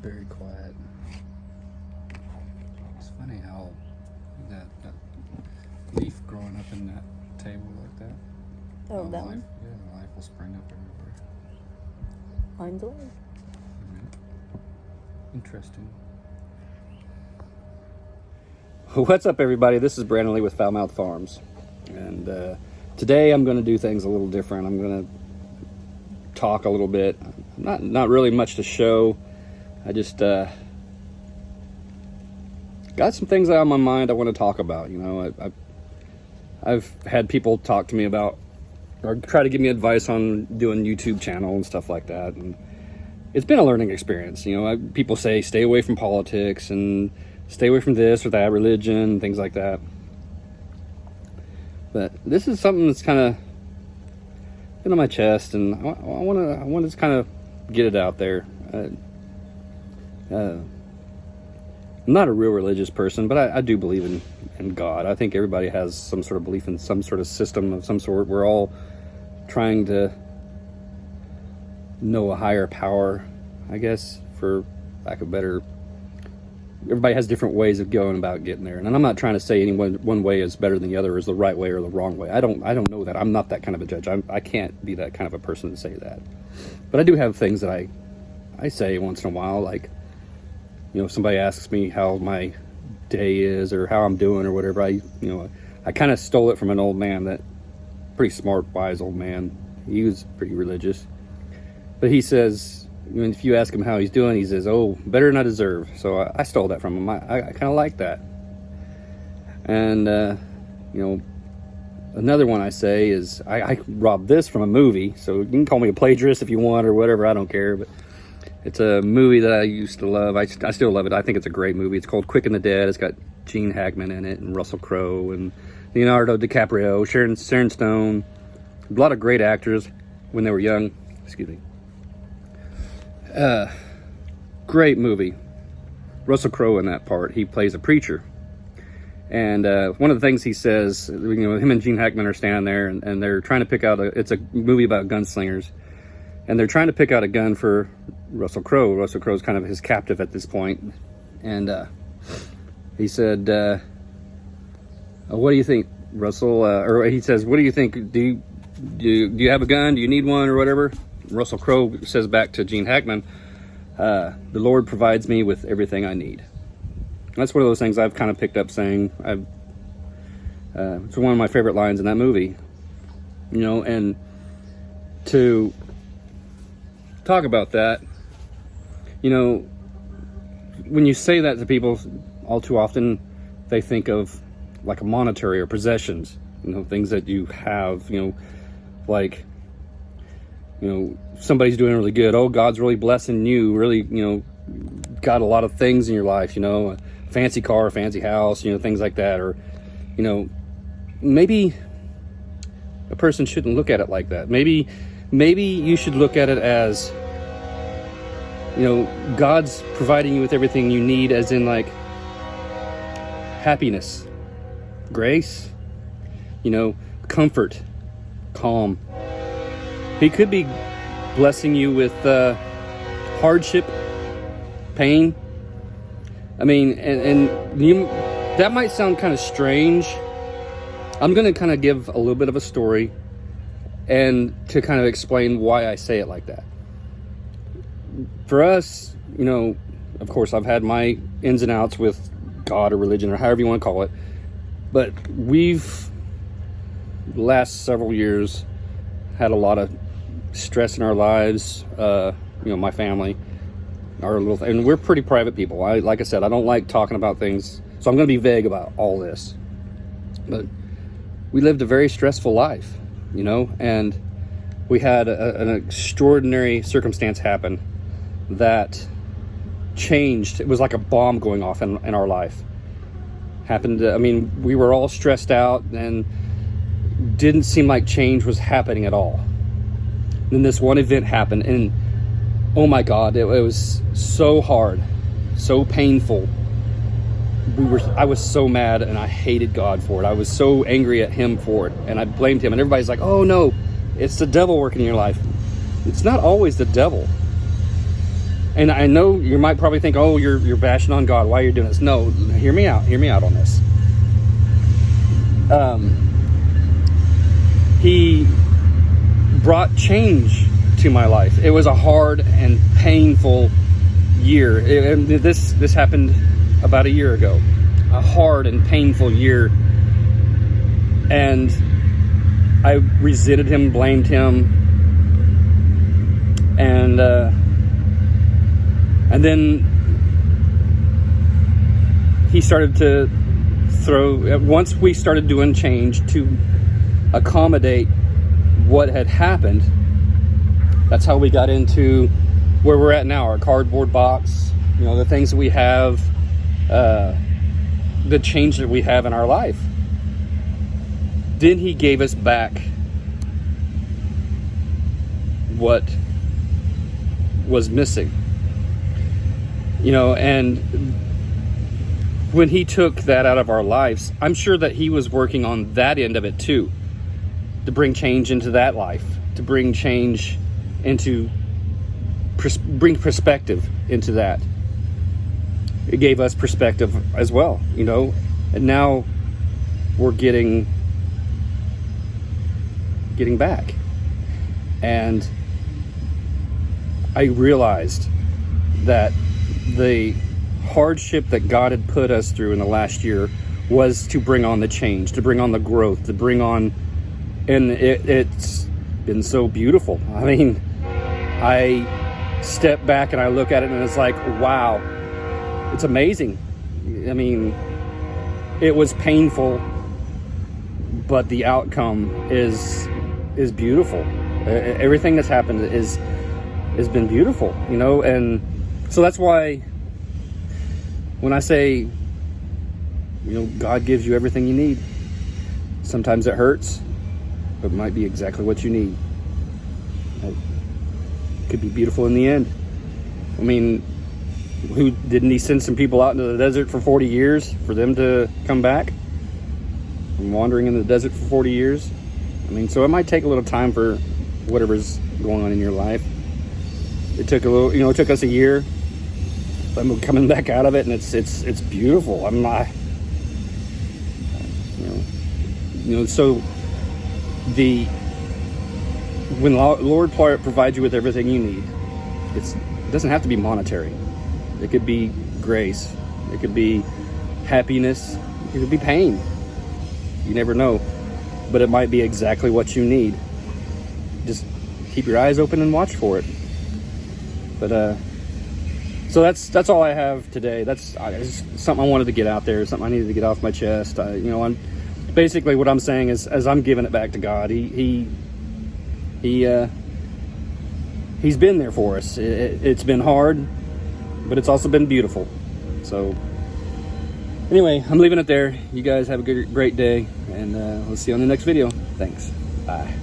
very quiet. It's funny how that leaf growing up in that table like that. Oh, how that life, one? Yeah, life will spring up everywhere. Mine's alive. Interesting. What's up, everybody? This is Brandon Lee with Foulmouth Farms, and today I'm going to do things a little different. I'm going to talk a little bit. Not really much to show. I just got some things on my mind I want to talk about. You know, I've had people talk to me about or try to give me advice on doing YouTube channel and stuff like that, and it's been a learning experience. You know, people say stay away from politics and stay away from this or that, religion, things like that. But this is something that's kind of been on my chest, and I want to just kind of get it out there. I'm not a real religious person, but I do believe in God. I think everybody has some sort of belief in some sort of system of some sort. We're all trying to know a higher power, I guess, for lack of better. Everybody has different ways of going about getting there, and I'm not trying to say any one way is better than the other, or is the right way or the wrong way. I don't know that. I'm not that kind of a judge. I can't be that kind of a person to say that. But I do have things that I say once in a while, like, you know, if somebody asks me how my day is or how I'm doing or whatever, I kind of stole it from an old man, that pretty smart, wise old man. He was pretty religious, but he says, if you ask him how he's doing, he says, "Oh, better than I deserve." So I stole that from him. I kind of like that. And another one I say is, I robbed this from a movie, so you can call me a plagiarist if you want or whatever. I don't care, but it's a movie that I used to love. I still love it. I think it's a great movie. It's called Quick and the Dead. It's got Gene Hackman in it, and Russell Crowe, and Leonardo DiCaprio, Sharon Stone. A lot of great actors when they were young. Excuse me. Great movie. Russell Crowe in that part, he plays a preacher. And one of the things he says, him and Gene Hackman are standing there, and they're trying to pick out it's a movie about gunslingers. And they're trying to pick out a gun for Russell Crowe. Russell Crowe's kind of his captive at this point. And he said, "What do you think, Russell?" Or he says, "What do you think? Do you have a gun? Do you need one or whatever?" Russell Crowe says back to Gene Hackman, "The Lord provides me with everything I need." That's one of those things I've kind of picked up saying. It's one of my favorite lines in that movie. And to talk about that, when you say that to people, all too often they think of like a monetary or possessions, things that you have, like, somebody's doing really good. Oh, God's really blessing you, really, got a lot of things in your life, a fancy car, a fancy house, things like that. Or, maybe a person shouldn't look at it like that. Maybe you should look at it as, God's providing you with everything you need, as in like happiness, grace, comfort, calm. He could be blessing you with hardship, pain. I mean, and that might sound kind of strange. I'm going to kind of give a little bit of a story and to kind of explain why I say it like that. For us, of course, I've had my ins and outs with God or religion or however you want to call it, but we've, the last several years, had a lot of stress in our lives. My family, and we're pretty private people. Like I said, I don't like talking about things, so I'm going to be vague about all this. But we lived a very stressful life, and we had an extraordinary circumstance happen that changed. It was like a bomb going off in our life. We were all stressed out and didn't seem like change was happening at all. Then this one event happened, and oh my God, it was so hard, so painful. I was so mad, and I hated God for it. I was so angry at him for it, and I blamed him. And everybody's like, "Oh no, it's the devil working in your life." It's not always the devil. And I know you might probably think, oh, you're bashing on God. Why are you doing this? No, hear me out. Hear me out on this. He brought change to my life. It was a hard and painful year. This happened about a year ago. A hard and painful year. And I resented him, blamed him. And then he started to once we started doing change to accommodate what had happened, that's how we got into where we're at now, our cardboard box, the things that we have, the change that we have in our life. Then he gave us back what was missing. And when he took that out of our lives, I'm sure that he was working on that end of it too, to bring change into that life, to bring change into, bring perspective into that. It gave us perspective as well, and now we're getting back. And I realized that the hardship that God had put us through in the last year was to bring on the change, to bring on the growth, to bring on, and it's been so beautiful. I mean, I step back and I look at it and it's like, wow, it's amazing. I mean, it was painful, but the outcome is beautiful. Everything that's happened has been beautiful, and so that's why when I say, God gives you everything you need, sometimes it hurts, but it might be exactly what you need. It could be beautiful in the end. I mean, didn't he send some people out into the desert for 40 years for them to come back from wandering in the desert for 40 years? I mean, so it might take a little time for whatever's going on in your life. It took it took us a year. I'm coming back out of it, and it's beautiful. I'm not, so when Lord provides you with everything you need, it doesn't have to be monetary. It could be grace. It could be happiness. It could be pain. You never know, but it might be exactly what you need. Just keep your eyes open and watch for it. But so that's all I have today. That's something I wanted to get out there. Something I needed to get off my chest. I'm basically what I'm saying is, as I'm giving it back to God, He's been there for us. It's been hard, but it's also been beautiful. So anyway, I'm leaving it there. You guys have a great day, and we'll see you on the next video. Thanks. Bye.